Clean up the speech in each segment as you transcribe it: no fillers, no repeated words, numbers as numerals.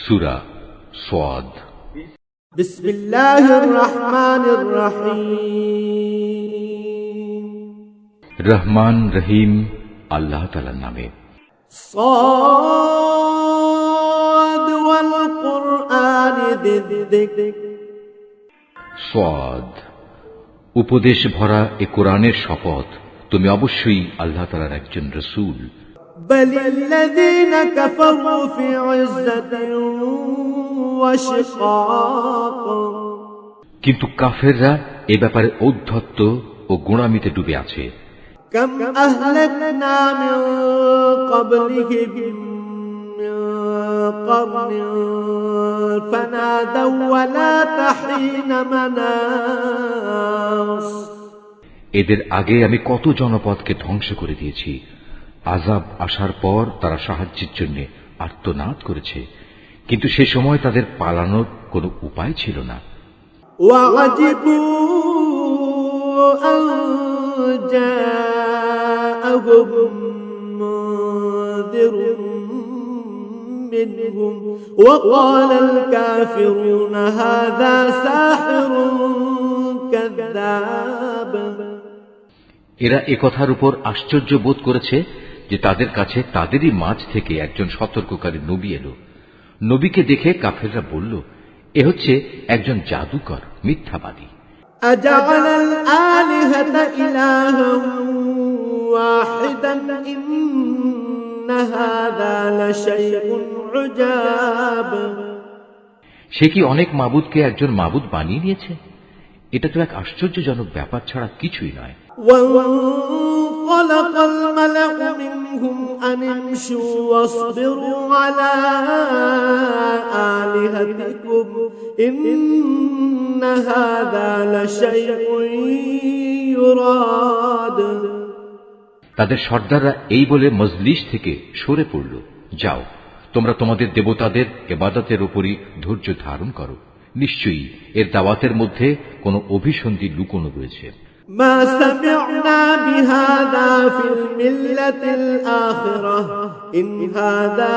সূরা সাদ। বিসমিল্লাহির রহমানির রহিম। রহমান রহিম আল্লাহ তাআলার নামে। সাদ ওয়াল কুরআনি যিকর। সাদ, উপদেশ ভরা এ কোরআনের শপথ, তুমি অবশ্যই আল্লাহ তাআলার একজন রাসূল। বালিল্লাযীনা কাফারু ফি ইজ্জাতিন ওয়া শিকাক। কিন্তু কাফেররা এ ব্যাপারে ঔদ্ধত্য ও গোঁড়ামিতে ডুবে আছে। কাম আহলাকনা মিন ক্বাবলিহিম মিন ক্বারনিন ফানাদাউ ওয়া লা তাহীনা মানাস। এদের আগে আমি কত জনপদকে ধ্বংস করে দিয়েছি, আযাব আসার পর তারা সাহায্যের জন্য আর্তনাদ করেছে, কিন্তু সে সময় তাদের পালানোর কোনো উপায় ছিল না। ওয়াজিবু আন জাআহুম মুনযিরুম মিনহুম ওয়া ক্বালাল কাফিরুনা হাযা সাহিরুন কাযযাব। এরা একথার উপর আশ্চর্য বোধ করেছে যে তাদের কাছে তাদেরই মাঝ থেকে একজন সতর্ককারী নবী এলো। নবীকে দেখে কাফেররা বলল, এ হচ্ছে একজন জাদুকর, মিথ্যাবাদী। আজালাল আলিহাতা ইলাহান ওয়াহিদান ইন্না হাযা লাশাইউন উজাব। সে কি অনেক মাবুদকে একজন মাবুদ বানিয়ে নিয়েছে? এটা তো এক আশ্চর্যজনক ব্যাপার ছাড়া কিছুই নয়। وانطلق الملأ منهم أن امشوا واصبروا على آلهتكم إن هذا لشيء يراد। তাদের সর্দাররা এই বলে মজলিস থেকে সরে পড়ল, যাও তোমরা তোমাদের দেবতাদের ইবাদতের উপরই ধৈর্য ধারণ করো, নিশ্চয়ই এর দাওয়াতের মধ্যে কোনো অভিসন্ধি লুকোনো রয়েছে। ما سمعنا بهذا في الملة الآخرة إن هذا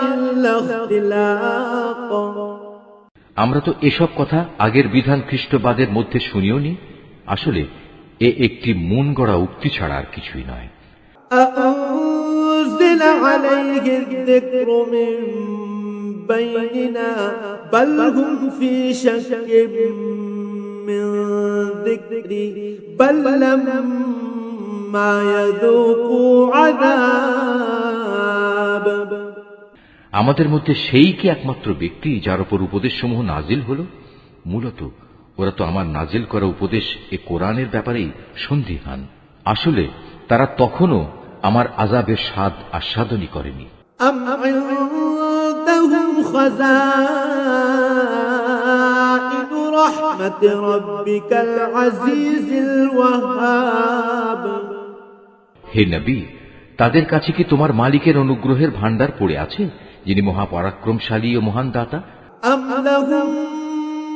إلا اختلاق। আমরা তো এসব কথা আগের বিধান খ্রিস্টবাদের মধ্যে শুনিও নি, আসলে এ একটি মন গড়া উক্তি ছাড়া আর কিছুই নয়। أأنزل عليه الذكر من بيننا بل هم في شك من ذكري بل لما يذوقوا عذاب। আমাদের মধ্যে সেই কি একমাত্র ব্যক্তি যার উপর উপদেশসমূহ নাজিল হল? মূলত ওরা তো আমার নাজিল করা উপদেশ এ কোরআনের ব্যাপারেই সন্দিহান। আসলে তারা তখনও আমার আযাবের স্বাদ আস্বাদনই করেনি। أم عندهم خزائن رحمة ربك العزيز الوهاب। হে নবী, তাদের কাছে কি তোমার মালিকের অনুগ্রহের ভাণ্ডার পড়ে আছে, যিনি মহাপরাক্রমশালী ও মহান দাতা? أم لهم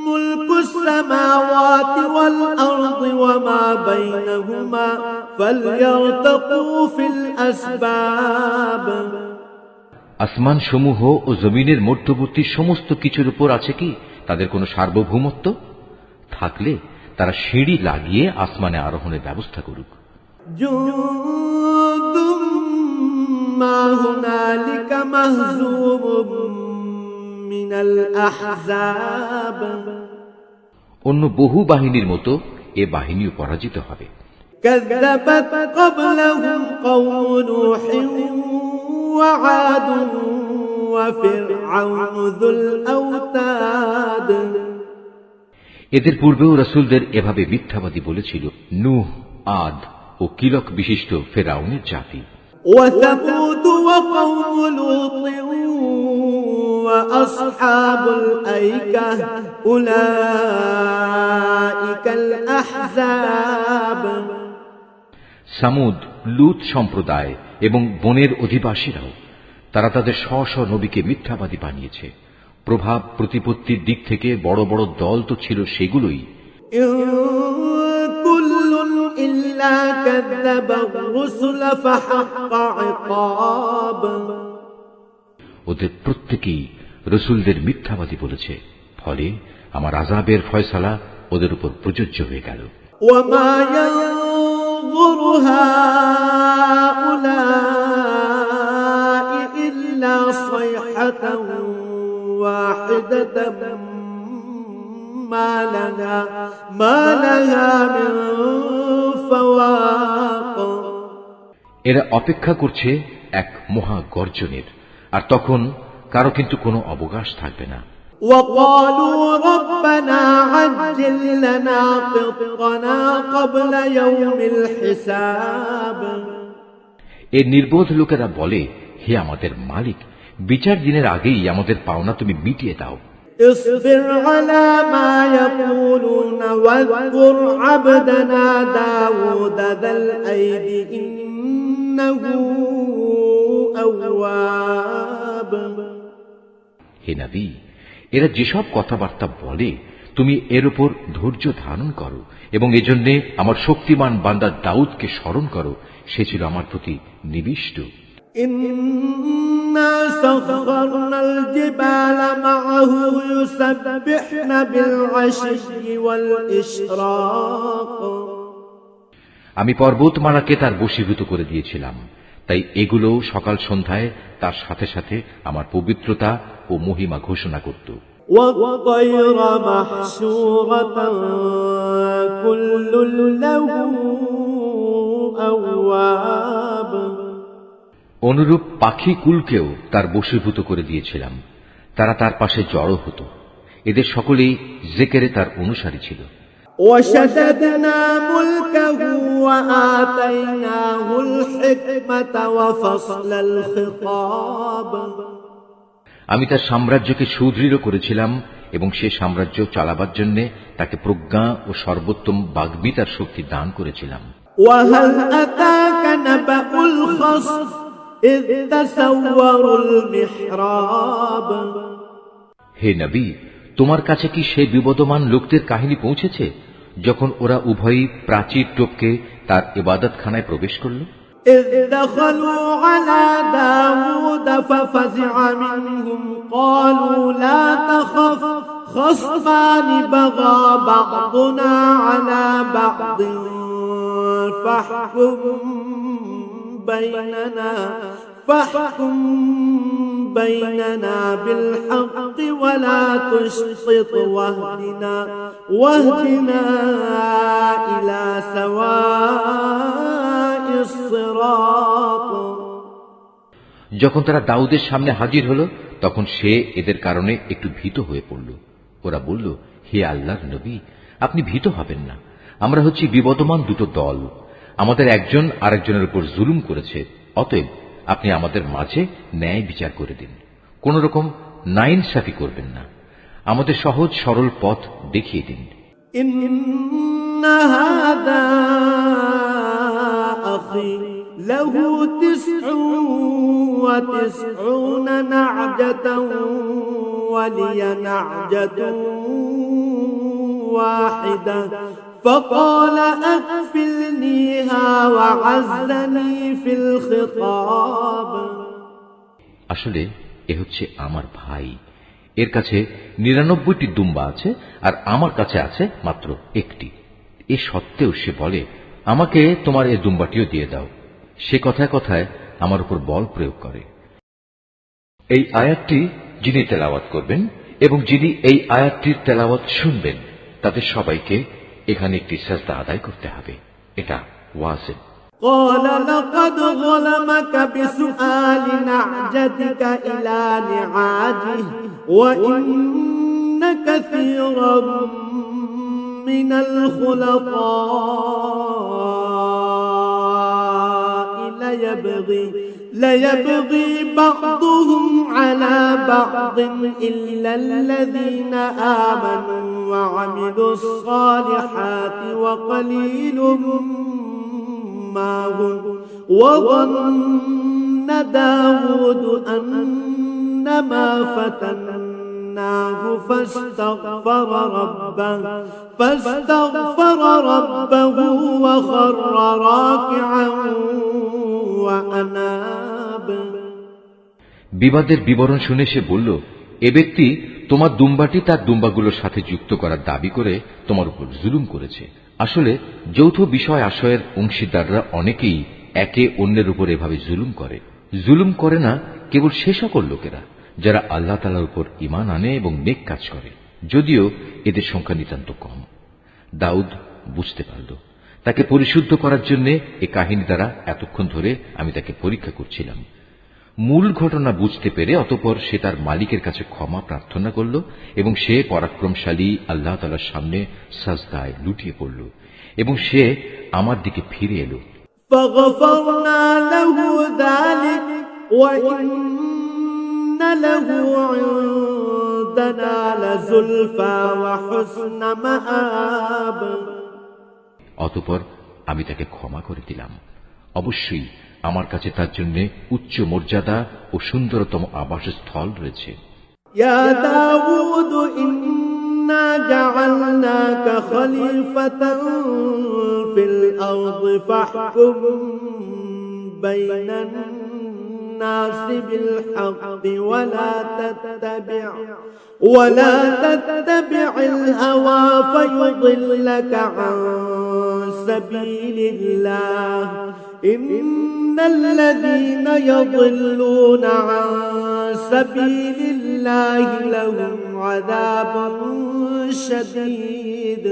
ملك السماوات والأرض وما بينهما فليرتقوا في الأسباب। আসমান সমূহ ও জমিনের মধ্যবর্তী সমস্ত কিছুর উপর আছে কি তাদের কোনো সার্বভৌমত্ব? থাকলে তারা সিঁড়ি লাগিয়ে আসমানে আরোহণের ব্যবস্থা করুক। জুনদুম মা হুনালিকা মাহজুবুম মিনাল আহজাব। অন্য বহু বাহিনীর মতো এ বাহিনীও পরাজিত হবে। কাযযাবাত ক্বাবলাহুম কওমু নূহিন ওয়া আদুন ওয়া ফিরআউনু যুল আওতাদ। এদের পূর্বেও রাসূলদের এভাবে মিথ্যাবাদী বলেছিল নূহ, আদ ও কিলক বিশিষ্ট ফেরাউনের জাতি। ওয়া সামুদ ওয়া কওমু লূত ওয়া আসহাবুল আইকাহ উলাইকাল আহজাব। সামুদ, লূত সম্প্রদায় এবং বনের অধিবাসীরাও, তারা তাদের স্ব স্ব নবীকে মিথ্যাবাদী বানিয়েছে। প্রভাব প্রতিপত্তির দিক থেকে বড় বড় দল তো ছিল সেগুলোই। কুল্লুন ইল্লা কাযযাবা আর-রুসুল ফাহাক্কা ইকাব। ওদের প্রত্যেকেই রসুলদের মিথ্যাবাদী বলেছে, ফলে আমার আযাবের ফয়সালা ওদের উপর প্রযোজ্য হয়ে গেল। وما ينظر هؤلاء إلا صيحة واحدة ما لها من فواق। এরা অপেক্ষা করছে এক মহা গর্জনের, আর তখন কারো কিন্তু কোনো অবকাশ থাকবে না। وقالوا ربنا عجل لنا قطنا قبل يوم الحساب। এই নির্বোধ লোকেরা বলে, হে আমাদের মালিক, বিচার দিনের আগেই আমাদের পাওনা তুমি মিটিয়ে দাও। اصبر على ما يقولون واذكر عبدنا داود ذا الأيد إنه أواب। হে নবী, এরা যেসব কথাবার্তা বলে তুমি এর উপর ধৈর্য ধারণ করো এবং এজন্য আমার শক্তিমান বান্দা দাউদকে স্মরণ করো, সে ছিল আমার প্রতি নিবিষ্ট। إنا سخرنا الجبال معه يسبحن بالعشي والإشراق। আমি পর্বতমালাকে তার বশীভূত করে দিয়েছিলাম, তাই এগুলো সকাল সন্ধ্যায় তার সাথে সাথে আমার পবিত্রতা ও মহিমা ঘোষণা করত। والطير محشورة كل له أواب। অনুরূপ পাখি কুলকেও তার বশীভূত করে দিয়েছিলাম, তারা তার পাশে জড়ো হতো। এদের সকলেই জিকিরে তার অনুসারী ছিল। وشددنا ملكه وآتيناه الحكمة وفصل الخطاب। আমি তার সাম্রাজ্যকে সুদৃঢ় করেছিলাম এবং সে সাম্রাজ্য চালাবার জন্য তাকে প্রজ্ঞা ও সর্বোত্তম বাগ্মিতার শক্তি দান করেছিলাম। وهل أتاك نبأ الخصم إذ تسوروا المحراب। হে নবী, তোমার কাছে কি সেই বিবদমান লোকদের কাহিনী পৌঁছেছে যখন ওরা উভয়ই প্রাচীর টপকে তার ইবাদতখানায় প্রবেশ করল? إذ دخلوا على داود ففزع منهم قالوا لا تخف خصمان بغى بعضنا على بعض فاحكم بيننا بالحق ولا تشطط واهدنا إلى سواء الصراط। যখন তারা দাউদের সামনে হাজির হল, তখন সে এদের কারণে একটু ভীত হয়ে পড়ল। ওরা বলল, হে আল্লাহর নবী, আপনি ভীত হবেন না। আমরা হচ্ছি বিবদমান দুটো দল, আমাদের একজন আরেকজনের উপর জুলুম করেছে, অতএব আপনি আমাদের মাঝে ন্যায় বিচার করে দিন, কোন রকম নাইনসাফি করবেন না, আমাদের সহজ সরল পথ দেখিয়ে দিন। ইন্না হাদা আখি লাহু 99 না'জাতান ওয়া লিয়া না'জাতুন ওয়াহিদা فقال أكفلنيها وعزني في الخطاب। আসলে এ হচ্ছে আমার ভাই, এর কাছে 99টি দুম্বা আছে আর আমার কাছে আছে মাত্র একটি। এ সত্ত্বেও সে বলে, আমাকে তোমার এই দুম্বাটিও দিয়ে দাও। সে কথায় কথায় আমার উপর বল প্রয়োগ করে। এই আয়াতটি যিনি তেলাওয়াত করবেন এবং যিনি এই আয়াতটির তেলাওয়াত শুনবেন, তাদের সবাইকে এখানে একটি সাজদা আদায় করতে হবে। এটা ওয়াজিব। قال لقد ظلمك بسؤال نعجتك إلى نعاجه وإن كثيرا من الخلطاء ليبغي بعضهم على بعض إلا الذين آمنوا وعملوا الصالحات وقليل ما هم وظن داود أنما فتناه فاستغفر ربه وخر راكعا وأناب। বিবাদের বিবরণ শুনে সে বলল, এ ব্যক্তি তোমার দুম্বাটি তার দুম্বাগুলোর সাথে যুক্ত করার দাবি করে তোমার উপর জুলুম করেছে। আসলে যৌথ বিষয় আশয়ের অংশীদাররা অনেকেই একে অন্যের উপর এভাবে জুলুম করে। জুলুম করে না কেবল সে সকল লোকেরা যারা আল্লাহ তাআলার উপর ঈমান আনে এবং নেক কাজ করে, যদিও এদের সংখ্যা নিতান্ত কম। দাউদ বুঝতে পারল। তাকে পরিশুদ্ধ করার জন্য এ কাহিনী দ্বারা এতক্ষণ ধরে আমি তাকে পরীক্ষা করছিলাম। মূল ঘটনা বুঝতে পেরে অতঃপর সে তার মালিকের কাছে ক্ষমা প্রার্থনা করল এবং সে পরাক্রমশালী আল্লাহ তাআলার সামনে সাজদায় লুটিয়ে পড়ল এবং সে আমার দিকে ফিরে এলো। فغفرنا له ذلك وإن له عندنا لزلفى وحسن مآب। অতঃপর আমি তাকে ক্ষমা করে দিলাম। অবশ্যই আমার কাছে তার জন্য উচ্চ মর্যাদা ও সুন্দরতম আবাসস্থল রয়েছে। يا داود إنا جعلناك خليفة في الأرض فاحكم بين الناس بالحق ولا تتبع الهوى فيضلك عن سبيل الله إن الذين يضلون عن سبيل الله لهم عذاب شديد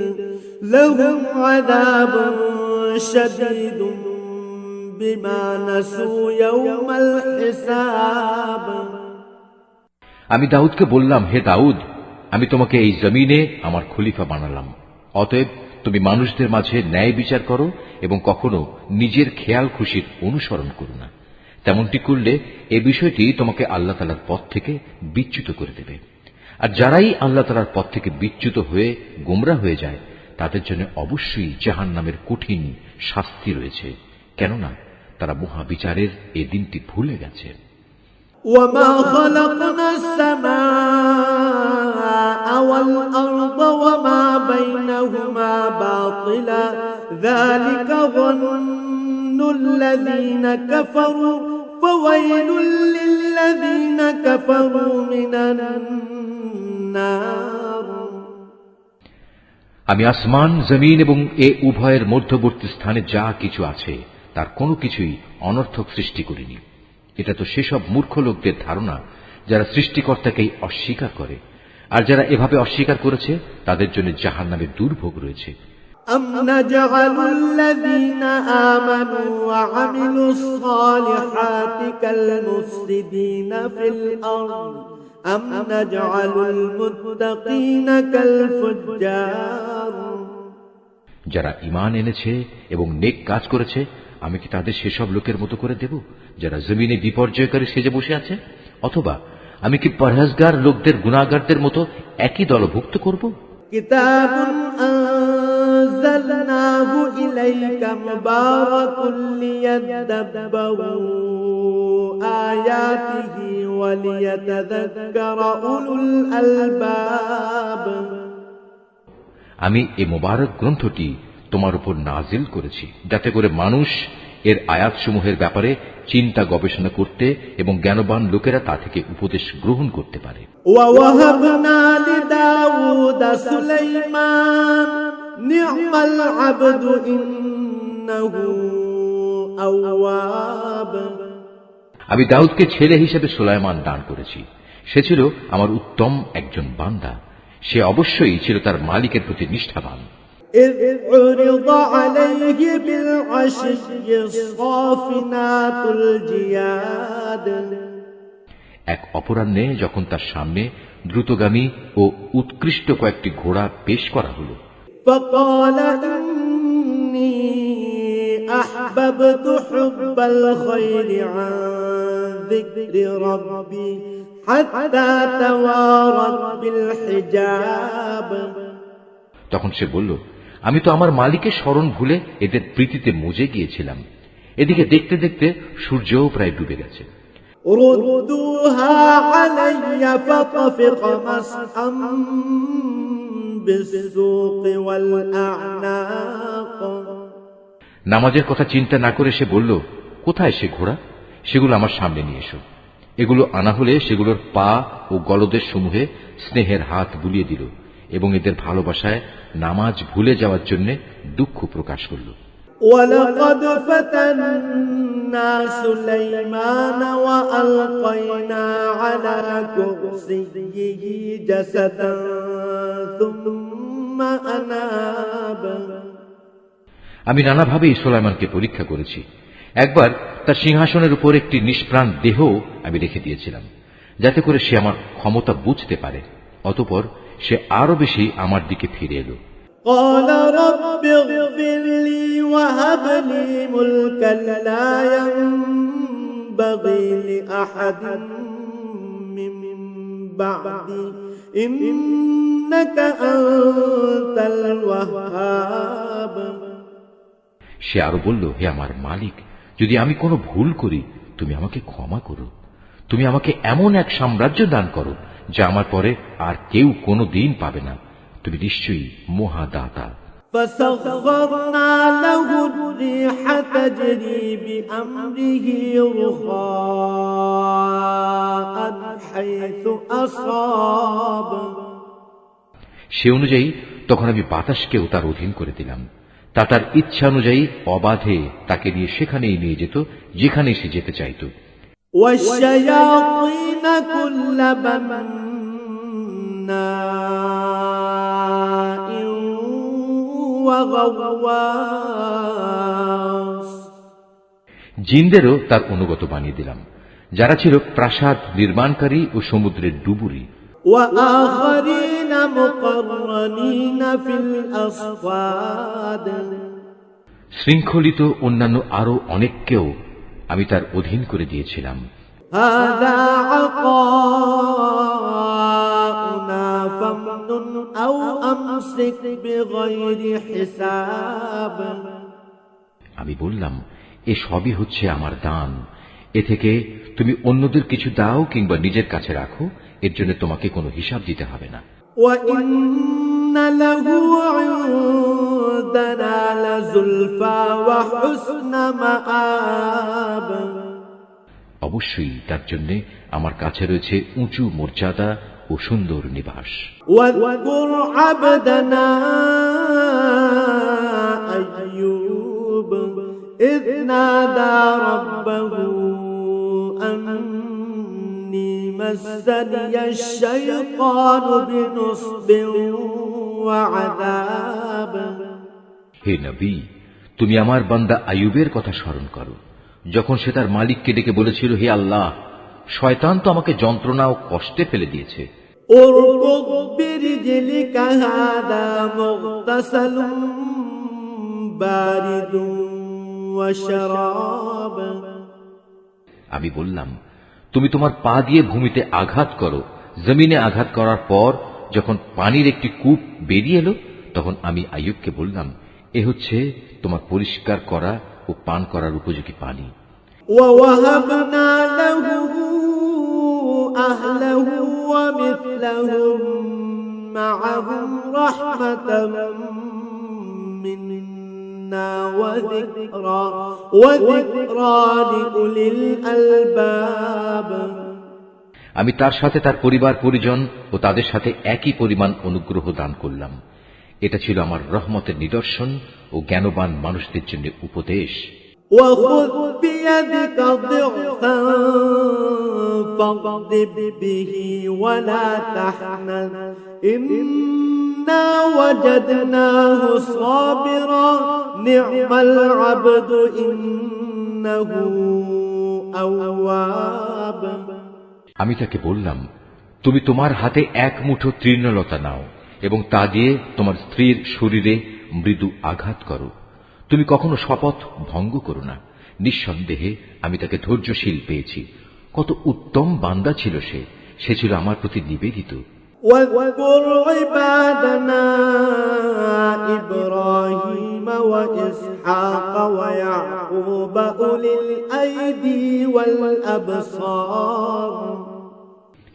بما نسوا يوم الحساب। আমি দাউদকে বললাম, হে দাউদ, আমি তোমাকে এই জমিনে আমার খলিফা বানালাম। অতএব তুমি মানুষদের মাঝে ন্যায় বিচার করো এবং কখনো নিজের খেয়াল খুশির অনুসরণ করো না। তেমনটি করলে এ বিষয়টি তোমাকে আল্লাহ তাআলার পথ থেকে বিচ্যুত করে দেবে। আর যারাই আল্লাহ তাআলার পথ থেকে বিচ্যুত হয়ে গোমরা হয়ে যায় তাদের জন্য অবশ্যই জাহান্নামের কঠিন শাস্তি রয়েছে, কেননা তারা মহাবিচারের এ দিনটি ভুলে গেছে। وما خلقنا السماء والأرض وما بينهما باطلا ذلك ظن الذين كفروا فويل للذين كفروا من النار। আমি আসমান, জমিন এবং এ উভয়ের মধ্যবর্তী স্থানে যা কিছু আছে তার কোনো কিছুই অনর্থক সৃষ্টি করিনি। এটা তো সেসব মূর্খ লোকদের ধারণা যারা সৃষ্টিকর্তাকেই অস্বীকার করে, আর যারা এভাবে অস্বীকার করেছে তাদের জন্য জাহান্নামের দুর্ভোগ রয়েছে। أم نجعل الذين آمنوا وعملوا الصالحات كالمفسدين في الأرض أم نجعل المتقين كالفجار। যারা ঈমান এনেছে এবং নেক কাজ করেছে আমি কি তাদের সেসব লোকের মতো করে দেব যারা জমিনে বিপর্যয়কারী সেজে বসে আছে, অথবা আমি কি পরহেজগার লোকদের গুনাহগারদের মতো একই দলভুক্ত করব? কিতাবুন আনজালনাহু ইলাইকা মুবারাকুন লিয়াদাব্বারু আয়াতিহি ওয়া লিয়াতাযাক্কারা উলুল আলবাব। আমি এই মোবারক গ্রন্থটি তোমার উপর নাজিল করেছি যাতে করে মানুষ এর আয়াতসমূহের ব্যাপারে চিন্তা গবেষণা করতে এবং জ্ঞানবান লোকেরা তা থেকে উপদেশ গ্রহণ করতে পারে। ওয়াওয়াহাবনা লিদাউদ সুলাইমান নি'মাল আবদু ইন্নাহু আওয়াব। আমি দাউদকে ছেলে হিসেবে সুলাইমান দান করেছি। সে ছিল আমার উত্তম একজন বান্দা। সে অবশ্যই ছিল তার মালিকের প্রতি নিষ্ঠাবান। إذ عرض عليه بالعشي الصافنات الجياد। এক অপরাহ্নে যখন তার সামনে দ্রুতগামী ও উৎকৃষ্ট কয়েকটি ঘোড়া পেশ করা হলো। فقال إني أحببت حب الخير عن ذكر ربي حتى توارت بالحجاب। তখন সে বলল, আমি তো আমার মালিকের স্মরণ ভুলে এদের প্রীতিতে মজে গিয়েছিলাম। এদিকে দেখতে দেখতে সূর্যও প্রায় ডুবে গেছে। رُدُّوهَا عَلَيَّ فَطَفِقَ مَسْحًا بِالسُّوقِ وَالْأَعْنَاقِ। নামাজের কথা চিন্তা না করে সে বলল, কোথায় সে ঘোড়া? সেগুলো আমার সামনে নিয়ে এসো। এগুলো আনা হলে সেগুলোর পা ও গলদেশ সমূহে স্নেহের হাত বুলিয়ে দিল এবং এদের ভালোবাসায় নামাজ ভুলে যাওয়ার জন্য দুঃখ প্রকাশ করল। ولقد فتنا سليمان وألقينا على كرسيه جسدا ثم أناب। আমি নানাভাবেই সুলাইমানকে পরীক্ষা করেছি। একবার তার সিংহাসনের উপর একটি নিষ্প্রাণ দেহ আমি রেখে দিয়েছিলাম, যাতে করে সে আমার ক্ষমতা বুঝতে পারে। অতঃপর সে আরো বেশি আমার দিকে ফিরে এলো। قال رب اغفر لي وهب لي ملكا لا ينبغي لأحد من بعدي إنك أنت الوهاب। সে আরো বলল, হে আমার মালিক, যদি আমি কোনো ভুল করি তুমি আমাকে ক্ষমা করো। তুমি আমাকে এমন এক সাম্রাজ্য দান করো যা আমার পরে আর কেউ কোনো দিন পাবে না। তুমি নিশ্চয়ই মহাদাতা। فسخرنا له الريح تجري بأمره رخاء حيث أصاب। সে অনুযায়ী তখন আমি বাতাসকেও তার অধীন করে দিলাম। তা তার ইচ্ছা অনুযায়ী অবাধে তাকে নিয়ে সেখানেই নিয়ে যেত যেখানে সে যেতে চাইত। والشياطين كل بناء وغواص। জিনদেরও তার অনুগত বানিয়ে দিলাম, যারা ছিল প্রাসাদ নির্মাণকারী ও সমুদ্রের ডুবুরি। وآخرين مقرنين في الأصفاد। শৃঙ্খলিত অন্যান্য আরো অনেককেও আমি তার অধীন করে দিয়েছিলাম। هذا عطاؤنا فامنن أو أمسك بغير حساب। আমি বললাম, এ সবই হচ্ছে আমার দান। এ থেকে তুমি অন্যদের কিছু দাও কিংবা নিজের কাছে রাখো, এর জন্য তোমাকে কোনো হিসাব দিতে হবে না। وإن له عندنا لزلفى وحسن مآب। অবশ্যই তার জন্য আমার কাছে রয়েছে উঁচু মর্যাদা ও সুন্দর নিবাস। واذكر عبدنا أيوب إذ نادى ربه أني مسني الشيطان بنصب وعذاب। হে নবী, তুমি আমার বান্দা আইয়ুবের কথা স্মরণ করো, যখন সে তার মালিককে ডেকে বলেছিল, হে আল্লাহ, শয়তান তো আমাকে যন্ত্রণা ও কষ্টে ফেলে দিয়েছে। اركض برجلك هذا مغتسل بارد وشراب। আমি বললাম, তুমি তোমার পা দিয়ে ভূমিতে আঘাত করো। জমিনে আঘাত করার পর যখন পানির একটি কূপ বেরিয়ে এলো, তখন আমি আইয়ুবকে বললাম, এ হচ্ছে তোমার পরিষ্কার করা ও পান করার উপযোগী পানি। ووهبنا له أهله ومثلهم معهم رحمة منا وذكرى لأولي الألباب। আমি তার সাথে তার পরিবার পরিজন ও তাদের সাথে একই পরিমাণ অনুগ্রহ দান করলাম। এটা ছিল আমার রহমতের নিদর্শন ও জ্ঞানবান মানুষদের জন্য উপদেশ। وخذ بيدك ضغثا فاضرب به ولا تحنث إنا وجدناه صابرا نعم العبد إنه أواب। আমি তাকে বললাম, তুমি তোমার হাতে এক মুঠো তৃণলতা নাও এবং তা দিয়ে তোমার স্ত্রীর শরীরে মৃদু আঘাত করো। তুমি কখনো শপথ ভঙ্গ করো না। নিঃসন্দেহে আমি তাকে ধৈর্যশীল পেয়েছি। কত উত্তম বান্দা ছিল সে, সে ছিল আমার প্রতি নিবেদিত। واذكر عبادنا إبراهيم وإسحاق ويعقوب أولي الأيدي والأبصار।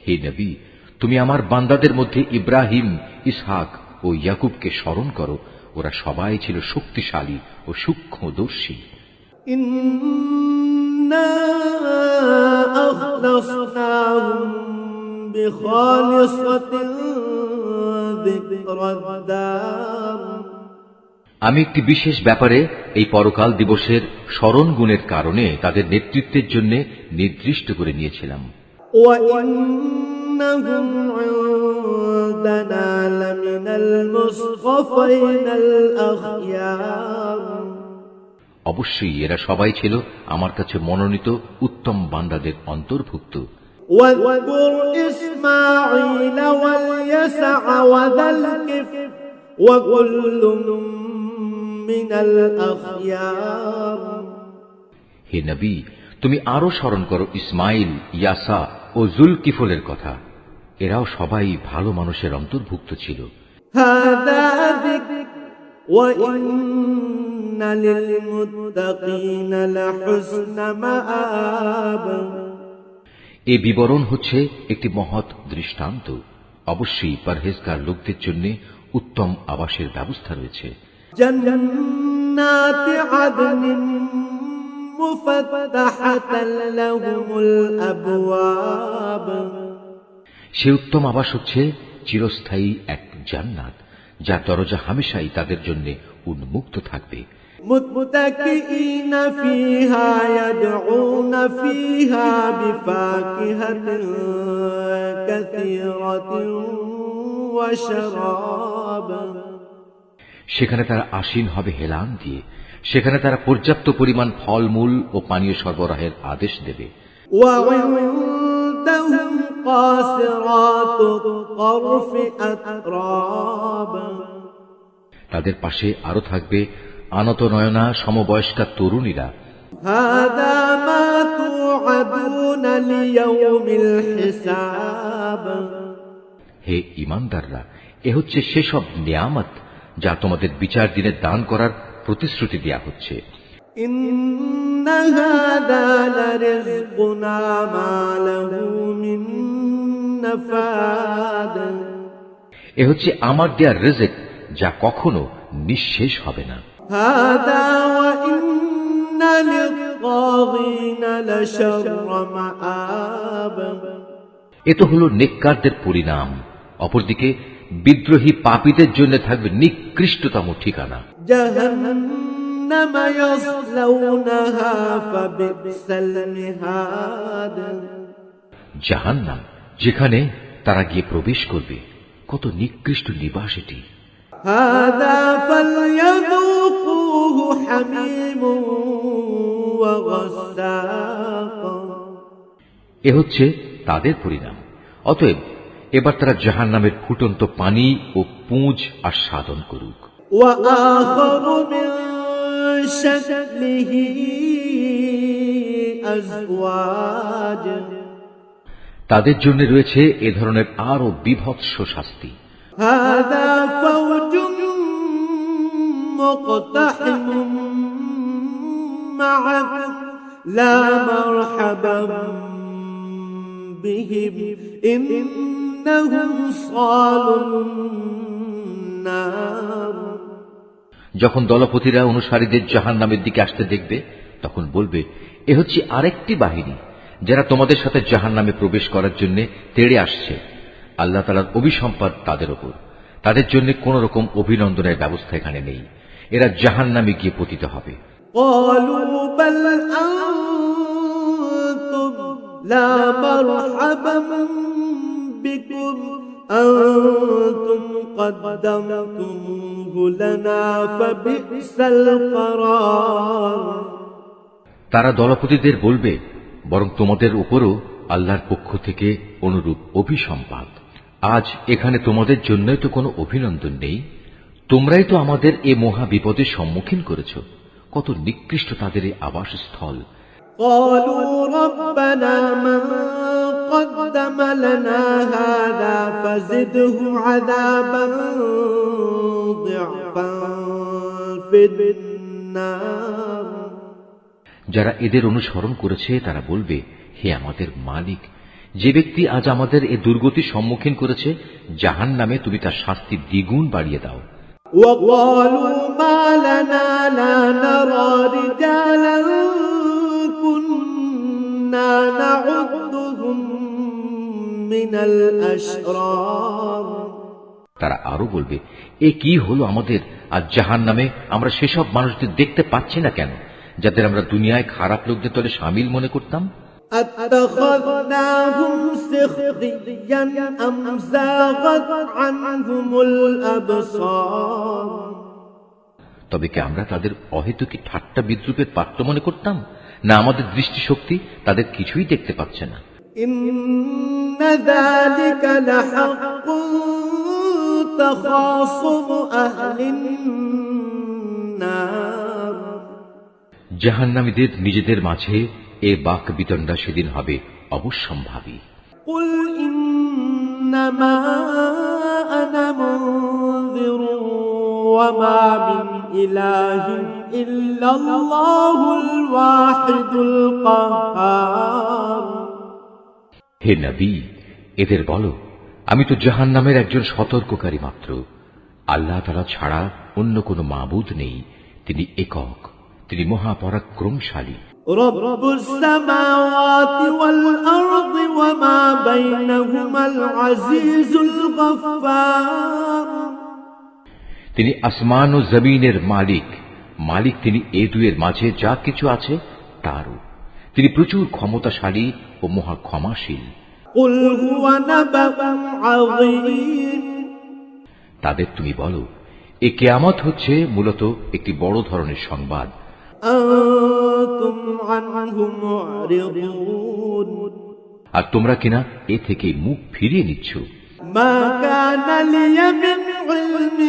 হে নবী, তুমি আমার বান্দাদের মধ্যে ইব্রাহিম, ইসহাক ও ইয়াকুবকে স্মরণ করো। ওরা সবাই ছিল শক্তিশালী ও সূক্ষ্মদর্শী। أخلصناهم بخالصة ذكر الدار আমি একটি বিশেষ ব্যাপারে এই পরকাল দিবসের স্মরণ গুণের কারণে তাদের নেতৃত্বের জন্য নির্দিষ্ট করে নিয়েছিলাম। وإنهم عندنا لمن المصطفين الأخيار অবশ্যই এরা সবাই ছিল আমার কাছে মনোনীত উত্তম বান্দাদের অন্তর্ভুক্ত। واذكر إسماعيل واليسع وذا الكفل وكل من الأخيار হে নবী, তুমি আরো স্মরণ করো ইসমাইল, ইয়াসা ও জুলকিফলের কথা। এরাও সবাই ভালো মানুষের অন্তর্ভুক্ত ছিল। هذا ذكر وإن للمتقين لحسن مآب এই বিবরণ হচ্ছে একটি মহৎ দৃষ্টান্ত। অবশ্যই পরহেজগার লোকদের জন্য উত্তম আবাসের ব্যবস্থা রয়েছে। جنات عدن مفتحة لهم الأبواب সে উত্তম আবাস হচ্ছে চিরস্থায়ী এক জান্নাত, যার দরজা হামেশাই তাদের জন্য উন্মুক্ত থাকবে। متكئين فيها يدعون فيها بفاكهة كثيرة وشراب সেখানে তারা আসীন হবে হেলান দিয়ে। সেখানে তারা পর্যাপ্ত পরিমাণ ফলমূল ও পানীয় সরবরাহের আদেশ দেবে। وعندهم قاصرات الطرف أتراب তাদের পাশে আরো থাকবে আনত নয়না সমবয়স্কা তরুণীরা। هذا ما توعدون ليوم الحساب হে ঈমানদাররা, এ হচ্ছে সেসব নিয়ামত যা তোমাদের বিচার দিনে দান করার প্রতিশ্রুতি দেয়া হচ্ছে। إن هذا لرزقنا ما له من نفاد এ হচ্ছে আমার দেয়া রিজক, যা কখনো নিঃশেষ হবে না। هذا وإن للطاغين لشر مآب এ তো হলো নেককারদের পরিণাম। অপরদিকে বিদ্রোহী পাপীদের জন্য থাকবে নিকৃষ্টতম ঠিকানা। جهنم يصلونها فبئس المهاد জাহান্নাম, যেখানে তারা গিয়ে প্রবেশ করবে, কত নিকৃষ্ট নিবাস এটি। هذا فليذوقوه حميم وغساق এ হচ্ছে তাদের পরিণাম। অতএব এবার তারা জাহান্নামের ফুটন্ত পানি ও পুঁজ আস্বাদন করুক। وآخر من شكله أزواج তাদের জন্য রয়েছে এ ধরনের আরো বিভৎস শাস্তি। هذا فوج مقتحم معكم لا مرحبا بهم إنهم صالوا النار যখন দলপতিরা অনুসারীদের জাহান্নামের দিকে আসতে দেখবে, তখন বলবে, এ হচ্ছে আরেকটি বাহিনী যারা তোমাদের সাথে জাহান্নামে প্রবেশ করার জন্য তেড়ে আসছে। আল্লাহ তাআলার অভিসম্পাদ তাদের ওপর। তাদের জন্য কোন রকম অভিনন্দনের ব্যবস্থা এখানে নেই। এরা জাহান্নামে গিয়ে পতিত হবে। قالوا بل أنتم لا مرحبا بكم أنتم قدمتموه لنا فبئس القرار তারা দলপতিদের বলবে, বরং তোমাদের উপরও আল্লাহর পক্ষ থেকে অনুরূপ অভিসম্পাদ। আজ এখানে তোমাদের জন্যই তো কোনো অভিনন্দন নেই। তোমরাই তো আমাদের এ মহা বিপদের সম্মুখীন করেছ। কত নিকৃষ্ট তাদের এই আবাসস্থল। قالوا ربنا من قدم لنا هذا فزده عذابا ضعفا في النار যারা এদের অনুসরণ করেছে তারা বলবে, হে আমাদের মালিক, যে ব্যক্তি আজ আমাদের এ দুর্গতির সম্মুখীন করেছে, জাহান্নামে তুমি তার শাস্তি দ্বিগুণ বাড়িয়ে দাও। وقالوا ما لنا لا نرى رجالا كنا نعدهم من الأشرار তারা আরো বলবে, এ কি হলো আমাদের, আর জাহান্নামে আমরা সেসব মানুষদের দেখতে পাচ্ছি না কেন যাদের আমরা দুনিয়ায় খারাপ লোকদের দলে শামিল মনে করতাম? أتخذناهم سخريا أم زاغت عنهم الأبصار তবে কি আমরা তাদের অহেতুকি ঠাট্টা বিদ্রুপের পাত্র মনে করতাম, না আমাদের দৃষ্টিশক্তি তাদের কিছুই দেখতে পাচ্ছে না? إن ذلك لحق تخاصم أهل النار জাহান্নামীদের নিজেদের মাঝে এ বাক বিতণ্ডা সেদিন হবে অবশ্যম্ভাবী। قل إنما أنا منذر وما من إله إلا الله الواحد القهار হে নবী, এদের বলো, আমি তো জাহান্নামের একজন সতর্ককারী মাত্র। আল্লাহ তাআলা ছাড়া অন্য কোনো মাবুদ নেই, তিনি একক, তিনি মহাপরাক্রমশালী। رب السماوات والأرض وما بينهما العزيز الغفار তিনি আসমান ও জমিনের মালিক, মালিক তিনি এ দুয়ের মাঝে যা কিছু আছে তারও। তিনি প্রচুর ক্ষমতাশালী ও মহা ক্ষমাশীল। قل هو نبأ عظيم তাদের তুমি বলো, এ কিয়ামত হচ্ছে মূলত একটি বড় ধরনের সংবাদ। أنتم عنه معرضون আর তোমরা কিনা এ থেকে মুখ ফিরিয়ে নিচ্ছ। ما كان لي من علم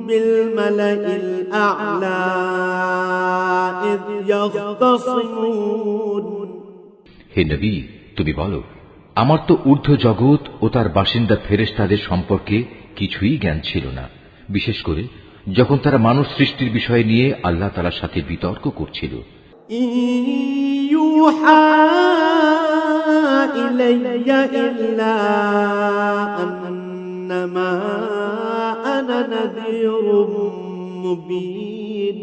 بالملأ الأعلى إذ يختصمون হে নবী, তুমি বলো, আমার তো ঊর্ধ্ব জগৎ ও তার বাসিন্দা ফেরেশতাদের সম্পর্কে কিছুই জ্ঞান ছিল না, বিশেষ করে যখন তারা মানুষ সৃষ্টির বিষয় নিয়ে আল্লাহ তাআলার সাথে বিতর্ক করছিল। إن يوحى إلي إلا أنما أنا نذير مبين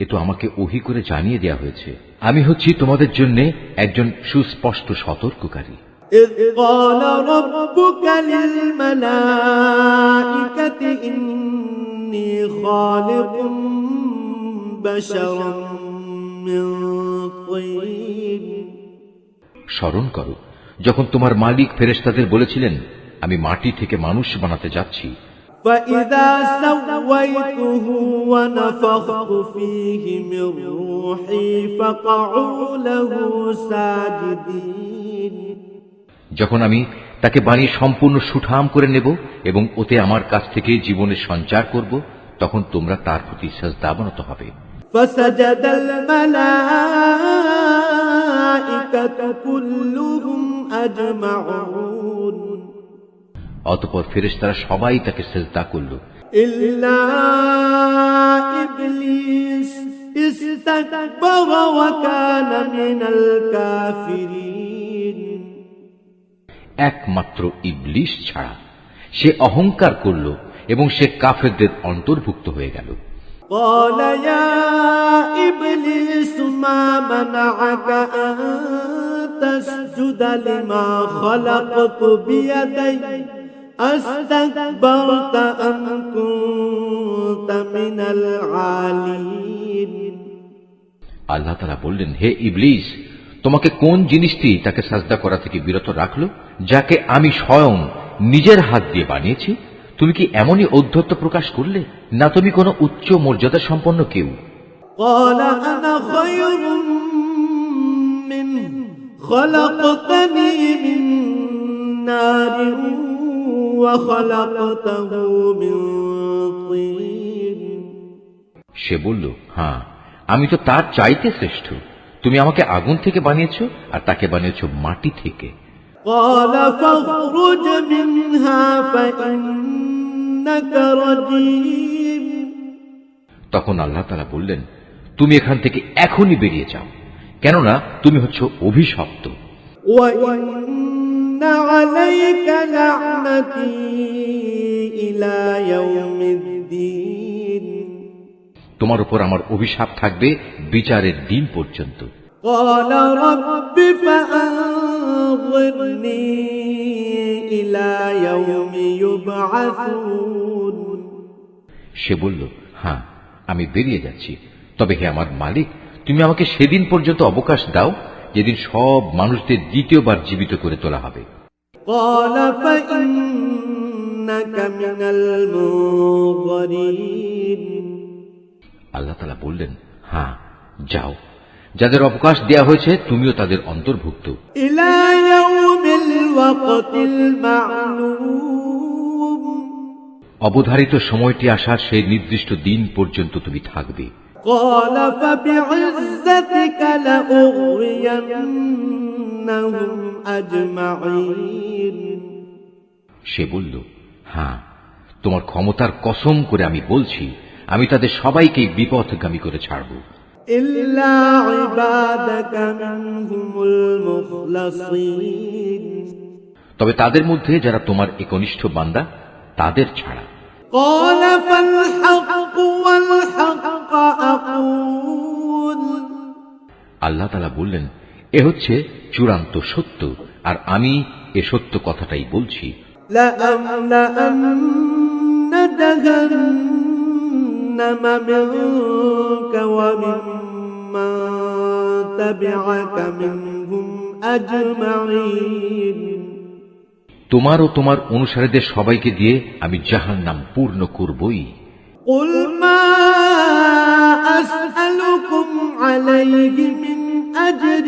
এ তো আমাকে ওহী করে জানিয়ে দেয়া হয়েছে, আমি হচ্ছি তোমাদের জন্য একজন সুস্পষ্ট সতর্ককারী। إذ قال ربك للملائكة إني خالق بشرا من طين স্মরণ করো, যখন তোমার মালিক ফেরেশতাদের বলেছিলেন, আমি মাটি থেকে মানুষ বানাতে যাচ্ছি। فإذا سويته ونفخت فيه من روحي فقعوا له ساجدين যখন আমি তাকে বানিয়ে সম্পূর্ণ সুঠাম করে নেব এবং ওতে আমার কাছ থেকে জীবনের সঞ্চার করব, তখন তোমরা তার প্রতি সিজদা অবনত হবে। فسجد الملائكة كلهم أجمعون অতঃপর ফেরেশতারা সবাই তাকে সিজদা করল, إلا إبليس استكبر وكان من الكافرين একমাত্র ইবলিস ছাড়া। সে অহংকার করল এবং সে কাফেরদের অন্তর্ভুক্ত হয়ে গেল। قال يا إبليس ما منعك أن تسجد لما خلقت بيدي أستكبرت أم كنت من العالين আল্লাহ তাআলা বললেন, হে ইবলিস, তোমাকে কোন জিনিসটি তাকে সাজদা করা থেকে বিরত রাখলো, যাকে আমি স্বয়ং নিজের হাত দিয়ে বানিয়েছি? তুমি কি এমনই ঔদ্ধত্য প্রকাশ করলে, না তুমি কোনো উচ্চ মর্যাদা সম্পন্ন কেউ? قال أنا خير منه خلقتني من نار وخلقته من طين সে বলল, হ্যাঁ, আমি তো তার চাইতে শ্রেষ্ঠ। তুমি আমাকে আগুন থেকে বানিয়েছো আর তাকে বানিয়েছো মাটি থেকে। قال فاخرج منها فإنك رجيم তখন আল্লাহ তাআলা বললেন, তুমি এখান থেকে এখনই বেরিয়ে যাও, কেননা তুমি হচ্ছ অভিশপ্ত। وإن عليك لعنتي إلى يوم الدين তোমার উপর আমার অভিশাপ থাকবে বিচারের দিন পর্যন্ত। قال رب فأنظرني إلى يوم يبعثون সে বলল, হ্যাঁ, আমি বেরিয়ে যাচ্ছি। তবে হে আমার মালিক, তুমি আমাকে সেদিন পর্যন্ত অবকাশ দাও যেদিন সব মানুষদের দ্বিতীয়বার জীবিত করে তোলা হবে। قال فإنك من المنظرين আল্লাহ তাআলা বললেন, হ্যাঁ, যাও, যাদের অবকাশ দেয়া হয়েছে তুমিও তাদের অন্তর্ভুক্ত। إلى يوم الوقت المعلوم অবধারিত সময়টি আসার সেই নির্দিষ্ট দিন পর্যন্ত তুমি থাকবে। قال فبعزتك لأغوينهم أجمعين সে বলল, হ্যাঁ, তোমার ক্ষমতার কসম করে আমি বলছি, আমি তাদের সবাইকে বিপথগামী করে ছাড়ব, إلا عبادك منهم المخلصين তবে তাদের মধ্যে যারা তোমার একনিষ্ঠ বান্দা তাদের ছাড়া। قال فالحق والحق أقول আল্লাহ তাআলা বললেন, এ হচ্ছে চূড়ান্ত সত্য, আর আমি এ সত্য কথাটাই বলছি। لأملأن جهنم منك وممن تبعك منهم أجمعين তোমার ও তোমার অনুসারীদের সবাইকে দিয়ে আমি জাহান্নাম পূর্ণ করবই। قل ما أسألكم عليه من أجر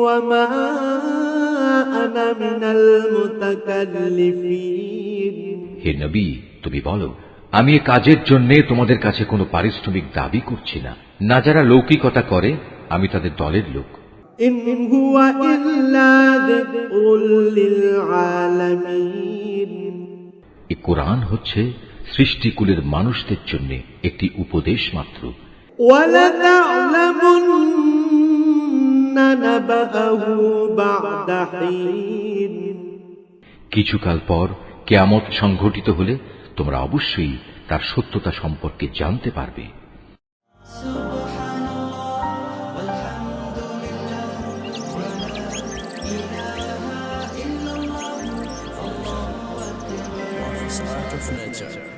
وما أنا من المتكلفين হে নবী, তুমি বলো, আমি এ কাজের জন্য তোমাদের কাছে কোনো পারিশ্রমিক দাবি করছি না, না যারা লৌকিকতা করে আমি তাদের দলের লোক। إن هو إلا ذكر للعالمين এ কোরআন হচ্ছে সৃষ্টিকুলের মানুষদের জন্য একটি উপদেশ মাত্র। وَلَتَعْلَمُنَّ نَبَأَهُ بَعْدَ حِينٍ কিছুকাল পর কিয়ামত সংঘটিত হলে তোমরা অবশ্যই তার সত্যতা সম্পর্কে জানতে পারবে। Art of Nature.